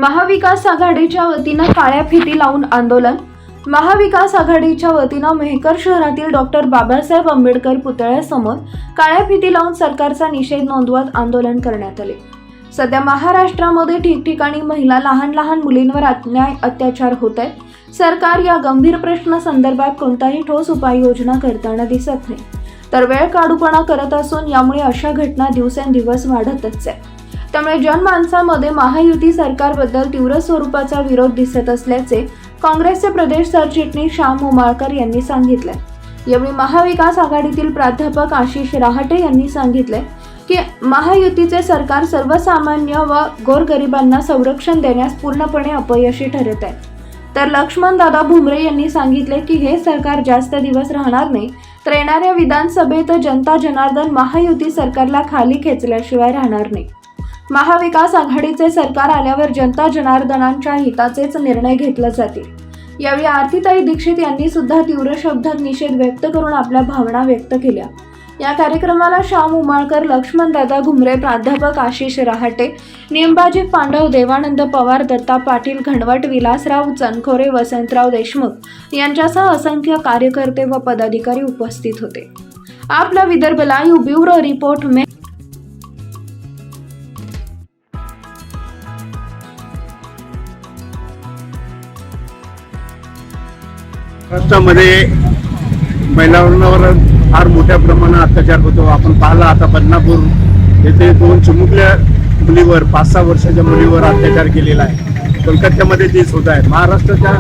महाविकास आघाडीच्या वतीनं काळ्या फिती लावून आंदोलन। महाविकास आघाडीच्या वतीनं मेहकर शहरातील डॉक्टर बाबासाहेब आंबेडकर पुतळ्यासमोर काळ्या फिती लावून सरकारचा निषेध नोंदवत आंदोलन करण्यात आले। सध्या महाराष्ट्रामध्ये ठिकठिकाणी महिला लहान मुलींवर अन्याय अत्याचार होत आहेत। सरकार या गंभीर प्रश्नासंदर्भात कोणताही ठोस उपाययोजना करताना दिसत नाही, तर वेळ काढूपणा करत असून यामुळे अशा घटना दिवसेंदिवस वाढतच आहेत। त्यामुळे जनमानसामध्ये महायुती सरकारबद्दल तीव्र स्वरूपाचा विरोध दिसत असल्याचे काँग्रेसचे प्रदेश सरचिटणीस श्याम उमाळकर यांनी सांगितले। यावेळी महाविकास आघाडीतील प्राध्यापक आशिष रहाटे यांनी सांगितले की महायुतीचे सरकार सर्वसामान्य व गोरगरिबांना संरक्षण देण्यास पूर्णपणे अपयशी ठरत आहे। तर लक्ष्मण दादा भुमरे यांनी सांगितले की हे सरकार जास्त दिवस राहणार नाही, तर येणाऱ्या विधानसभेत जनता जनार्दन महायुती सरकारला खाली खेचल्याशिवाय राहणार नाही। महाविकास आघाडीचे सरकार आल्यावर जनता जनार्दनांच्या हिताचेच निर्णय घेतले जातील। यावेळी आरतीताई दीक्षित यांनी सुद्धा तीव्र शब्दात निषेध व्यक्त करून आपल्या भावना व्यक्त केल्या। या कार्यक्रमाला श्याम उमाळकर, लक्ष्मण दादा घुमरे, प्राध्यापक आशिष रहाटे, निंबाजी पांडव, देवानंद पवार, दत्ता पाटील, घनवट, विलासराव चनखोरे, वसंतराव देशमुख यांच्यासह असंख्य कार्यकर्ते व पदाधिकारी उपस्थित होते। आपला विदर्भ लाईव्ह ब्युरो रिपोर्ट में महाराष्ट्रामध्ये महिलांवर फार मोठ्या प्रमाणात अत्याचार होतो। आपण पाहिला आता बदनापूर येथे 2 चिमुकल्या मुलीवर 5-6 वर्षाच्या मुलीवर अत्याचार केलेला आहे। कोलकात्यामध्ये तेच होत आहे। महाराष्ट्राच्या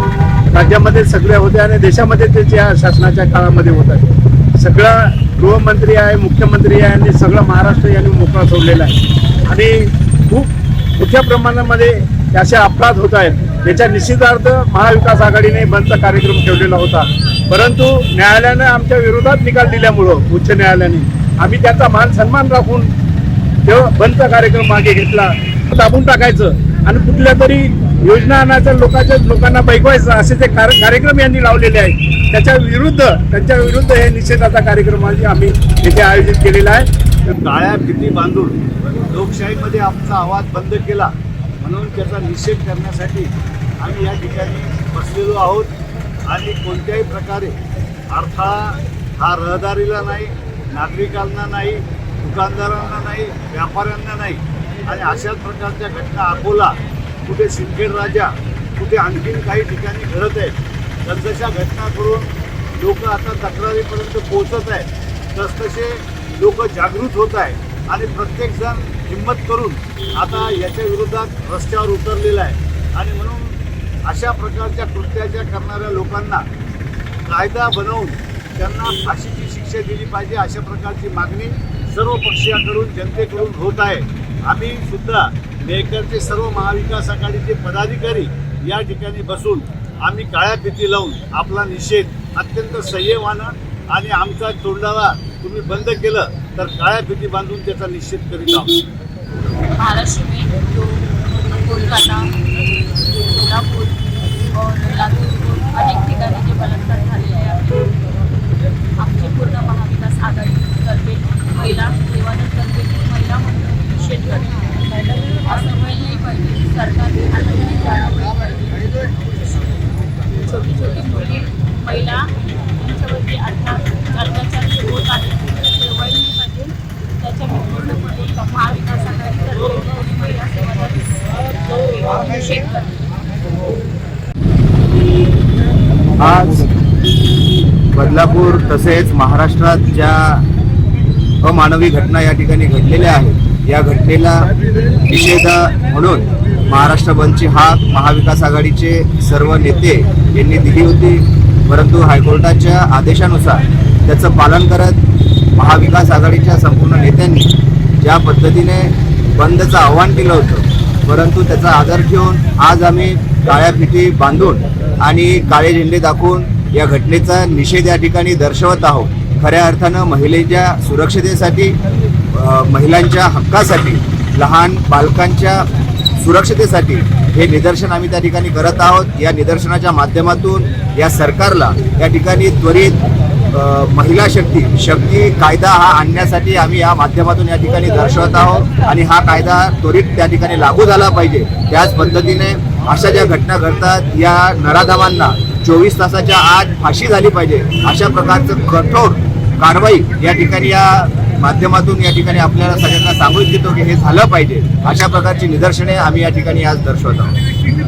राज्यामध्ये सगळे होते आणि देशामध्ये तेच या शासनाच्या काळामध्ये होत आहे। सगळा गृहमंत्री आहे, मुख्यमंत्री आहे आणि सगळं महाराष्ट्र यांनी मोकळा सोडलेला आहे आणि खूप मोठ्या प्रमाणामध्ये असे अपराध होत आहेत। याच्या निश्चितार्थ महाविकास आघाडीने बंदचा कार्यक्रम ठेवलेला होता, परंतु न्यायालयाने आमच्या विरोधात निकाल दिल्यामुळं उच्च न्यायालयाने आम्ही त्याचा मान सन्मान राखून तेव्हा बंदचा कार्यक्रम मागे घेतला। दाबून टाकायचं आणि कुठल्या तरी योजना आणायचं, लोकांना बैकवायचं असे ते कार्यक्रम यांनी लावलेले आहेत। त्यांच्या विरुद्ध हे निषेधाचा कार्यक्रम आम्ही येथे आयोजित केलेला आहे। काळ्या फिती बांधून लोकशाहीमध्ये आमचा आवाज बंद केला म्हणून त्याचा निषेध करण्यासाठी आम्ही या ठिकाणी बसलेलो आहोत आणि कोणत्याही प्रकारे अडथळा हा रहदारीला नाही, नागरिकांना नाही, दुकानदारांना नाही, व्यापाऱ्यांना नाही आणि अशाच प्रकारच्या घटना अकोला, कुठे सिंदखेड राजा, कुठे आणखीन काही ठिकाणी घडत आहेत। तसतशा घटना करून लोक आता तक्रारीपर्यंत पोहोचत आहेत, तसतसे लोक जागृत होत आहेत आणि प्रत्येकजण हिंमत करून आता याच्या विरोधात रस्त्यावर उतरलेला आहे आणि म्हणून अशा प्रकारच्या कृत्याच्या करणाऱ्या लोकांना कायदा बनवून त्यांना फाशीची शिक्षा दिली पाहिजे, अशा प्रकारची मागणी सर्व पक्षीयांकडून, जनतेकडून होत आहे। आम्ही सुद्धा मेहकरचे सर्व महाविकास आघाडीचे पदाधिकारी या ठिकाणी बसून आम्ही काळ्या फिती लावून आपला निषेध अत्यंत संयमानं आणि आमचा तोंडाला तुम्ही बंद केलं तर काळ्या फिती बांधून त्याचा निषेध करीत आहोत। महाराष्ट्र में जो कोलकाता, सोलापूर और लातूर अनेक ठिकाणी जे बलात्कार झालेले आहेत, आमची पूर्ण महाविकास आघाडीतर्फे महिला देवानंदतर्फे महिला म्हणून निषेध करतो। असं व्हायला नाही पाहिजे, सरकारने हाताने जायला पाहिजे। छोटी मुली, महिला यांच्यावरती अत्याचार होत आहेत, ते व्हायला नाही पाहिजे। त्याच्या पूर्णपणे महाविकास आघाडीतर्फे महिला सेवा निषेध करतो। आज बदलापूर तसेच महाराष्ट्रात ज्या अमानवी घटना या ठिकाणी घडलेल्या आहेत, या घटनेला निषेध म्हणून महाराष्ट्र बंदची हाक महाविकास आघाडीचे सर्व नेते यांनी दिली होती, परंतु हायकोर्टाच्या आदेशानुसार त्याचं पालन करत महाविकास आघाडीच्या संपूर्ण नेत्यांनी ज्या पद्धतीने बंदचं आव्हान केलं होतं, परंतु त्याचा आदर ठेवून आज आम्ही काळ्या फिती बांधून आणि काळे झेंडे दाखवून या घटनेचा निषेध या ठिकाणी दर्शवत आहोत। खऱ्या अर्थानं महिलेच्या सुरक्षतेसाठी, महिलांच्या हक्कासाठी, लहान बालकांच्या सुरक्षतेसाठी हे निदर्शन आम्ही त्या ठिकाणी करत आहोत। या निदर्शनाच्या माध्यमातून या सरकारला या ठिकाणी त्वरित महिला शक्ती कायदा हा आणण्यासाठी आम्ही या माध्यमातून या ठिकाणी दर्शवत आहोत आणि हा कायदा त्वरित त्या ठिकाणी लागू झाला पाहिजे. त्याच पद्धतीने अशा ज्या घटना घडतात या नराधमांना 24 तासाच्या आत फाशी झाली पाहिजे. अशा प्रकारचं कठोर कारवाई या ठिकाणी या माध्यमातून या ठिकाणी आपल्याला सगळ्यांना सांगू इच्छितो की हे झालं पाहिजे. अशा प्रकारची निदर्शने आम्ही या ठिकाणी आज दर्शवत आहोत.